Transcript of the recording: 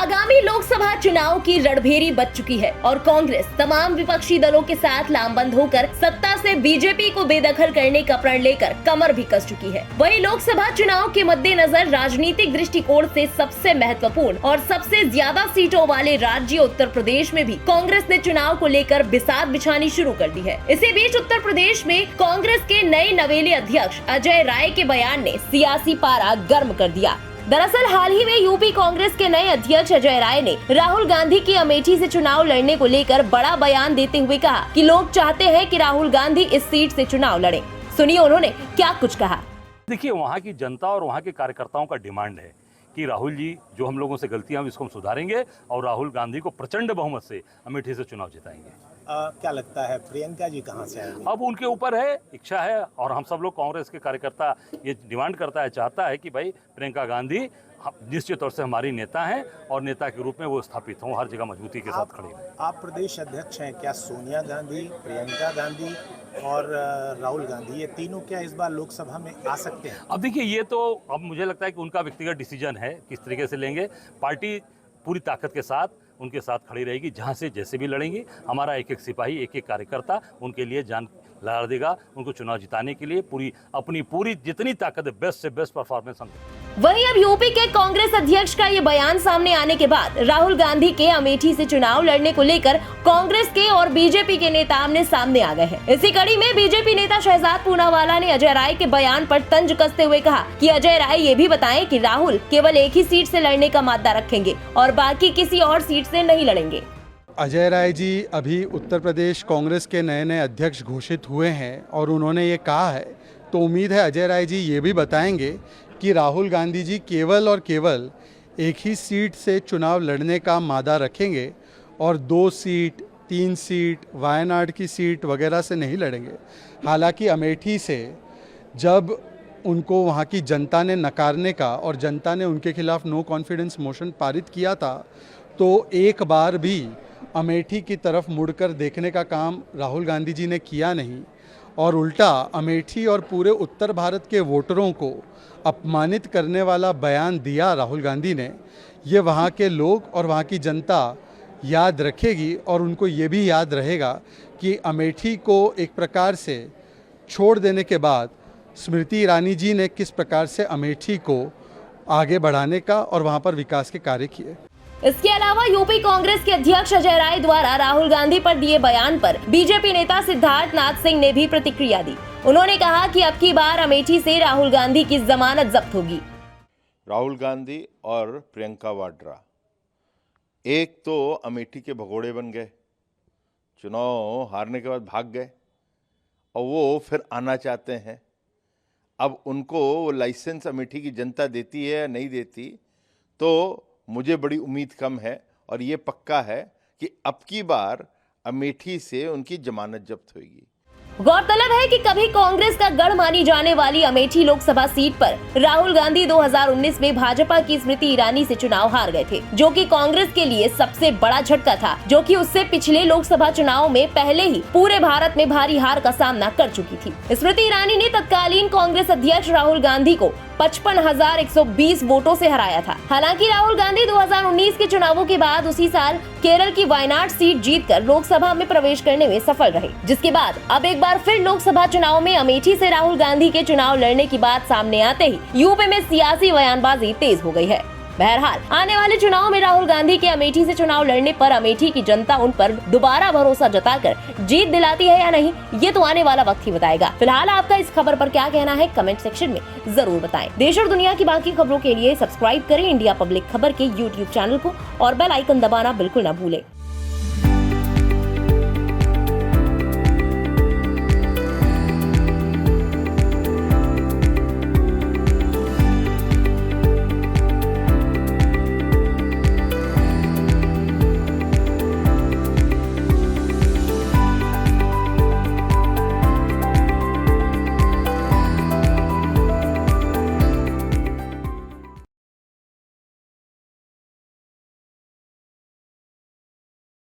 आगामी लोकसभा चुनाव की रणभेरी बच चुकी है और कांग्रेस तमाम विपक्षी दलों के साथ लामबंद होकर सत्ता से बीजेपी को बेदखल करने का प्रण लेकर कमर भी कस चुकी है। वहीं लोकसभा चुनाव के मद्देनजर राजनीतिक दृष्टिकोण से सबसे महत्वपूर्ण और सबसे ज्यादा सीटों वाले राज्य उत्तर प्रदेश में भी कांग्रेस ने चुनाव को लेकर बिसात बिछानी शुरू कर दी है। इसी बीच उत्तर प्रदेश में कांग्रेस के नए नवेले अध्यक्ष अजय राय के बयान ने सियासी पारा गर्म कर दिया। दरअसल हाल ही में यूपी कांग्रेस के नए अध्यक्ष अजय राय ने राहुल गांधी की अमेठी से चुनाव लड़ने को लेकर बड़ा बयान देते हुए कहा कि लोग चाहते हैं कि राहुल गांधी इस सीट से चुनाव लड़ें। सुनिए उन्होंने क्या कुछ कहा। देखिए, वहाँ की जनता और वहाँ के कार्यकर्ताओं का डिमांड है कि राहुल जी जो हम लोगों से गलतियां हुई इसको हम सुधारेंगे और राहुल गांधी को प्रचंड बहुमत से अमेठी से चुनाव जिताएंगे। क्या लगता है प्रियंका जी कहाँ से आएंगे? अब उनके ऊपर है, इच्छा है और हम सब लोग कांग्रेस के कार्यकर्ता ये डिमांड करता है, चाहता है कि भाई प्रियंका गांधी निश्चित तौर से हमारी नेता हैं और नेता के रूप में वो स्थापित हों, हर जगह मजबूती के साथ खड़े हैं। आप प्रदेश अध्यक्ष हैं, क्या सोनिया गांधी, प्रियंका गांधी और राहुल गांधी ये तीनों क्या इस बार लोकसभा में आ सकते हैं? अब देखिए, ये तो अब मुझे लगता है कि उनका व्यक्तिगत डिसीजन है किस तरीके से लेंगे। पार्टी पूरी ताकत के साथ उनके साथ खड़ी रहेगी, जहां से जैसे भी लड़ेंगे। हमारा एक एक सिपाही, एक एक कार्यकर्ता उनके लिए जान लड़ा देगा। उनको चुनाव जिताने के लिए अपनी पूरी जितनी ताकत है, बेस्ट से बेस्ट परफॉर्मेंस हम। वहीं अब यूपी के कांग्रेस अध्यक्ष का ये बयान सामने आने के बाद राहुल गांधी के अमेठी से चुनाव लड़ने को लेकर कांग्रेस के और बीजेपी के नेता आमने सामने आ गए हैं। इसी कड़ी में बीजेपी नेता शहजाद पूनावाला ने अजय राय के बयान पर तंज कसते हुए कहा कि अजय राय ये भी बताएं कि राहुल केवल एक ही सीट से लड़ने का मादा रखेंगे और बाकी किसी और सीट से नहीं लड़ेंगे। अजय राय जी अभी उत्तर प्रदेश कांग्रेस के नए अध्यक्ष घोषित हुए हैं और उन्होंने ये कहा है, तो उम्मीद है अजय राय जी ये भी बताएंगे कि राहुल गांधी जी केवल और केवल एक ही सीट से चुनाव लड़ने का मादा रखेंगे और 2 सीट, 3 सीट, वायनाड की सीट वगैरह से नहीं लड़ेंगे। हालांकि अमेठी से जब उनको वहाँ की जनता ने नकारने का और जनता ने उनके खिलाफ नो कॉन्फिडेंस मोशन पारित किया था, तो एक बार भी अमेठी की तरफ मुड़कर देखने का काम राहुल गांधी जी ने किया नहीं और उल्टा अमेठी और पूरे उत्तर भारत के वोटरों को अपमानित करने वाला बयान दिया राहुल गांधी ने। ये वहाँ के लोग और वहाँ की जनता याद रखेगी और उनको ये भी याद रहेगा कि अमेठी को एक प्रकार से छोड़ देने के बाद स्मृति ईरानी जी ने किस प्रकार से अमेठी को आगे बढ़ाने का और वहाँ पर विकास के कार्य किए। इसके अलावा यूपी कांग्रेस के अध्यक्ष अजय राय द्वारा राहुल गांधी पर दिए बयान पर बीजेपी नेता सिद्धार्थ नाथ सिंह ने भी प्रतिक्रिया दी। उन्होंने कहा कि अब की बार अमेठी से राहुल गांधी की जमानत जब्त होगी। राहुल गांधी और प्रियंका वाड्रा एक तो अमेठी के भगोड़े बन गए, चुनाव हारने के बाद भाग गए और वो फिर आना चाहते हैं। अब उनको वो लाइसेंस अमेठी की जनता देती है या नहीं देती, तो मुझे बड़ी उम्मीद कम है और ये पक्का है कि अब की बार अमेठी से उनकी जमानत जब्त होगी। गौरतलब है कि कभी कांग्रेस का गढ़ मानी जाने वाली अमेठी लोकसभा सीट पर राहुल गांधी 2019 में भाजपा की स्मृति ईरानी से चुनाव हार गए थे, जो कि कांग्रेस के लिए सबसे बड़ा झटका था, जो कि उससे पिछले लोकसभा चुनाव में पहले ही पूरे भारत में भारी हार का सामना कर चुकी थी। स्मृति ईरानी ने तत्कालीन कांग्रेस अध्यक्ष राहुल गांधी को 55,120 वोटों से हराया था। हालांकि राहुल गांधी 2019 के चुनावों के बाद उसी साल केरल की वायनाड सीट जीतकर लोकसभा में प्रवेश करने में सफल रहे, जिसके बाद अब एक बार फिर लोकसभा चुनाव में अमेठी से राहुल गांधी के चुनाव लड़ने की बात सामने आते ही यूपी में सियासी बयानबाजी तेज हो गई है। बहरहाल आने वाले चुनाव में राहुल गांधी के अमेठी से चुनाव लड़ने पर अमेठी की जनता उन पर दोबारा भरोसा जताकर जीत दिलाती है या नहीं, ये तो आने वाला वक्त ही बताएगा। फिलहाल आपका इस खबर पर क्या कहना है, कमेंट सेक्शन में जरूर बताएं। देश और दुनिया की बाकी खबरों के लिए सब्सक्राइब करें इंडिया पब्लिक खबर के YouTube चैनल को और बेल आइकन दबाना बिल्कुल न भूलें।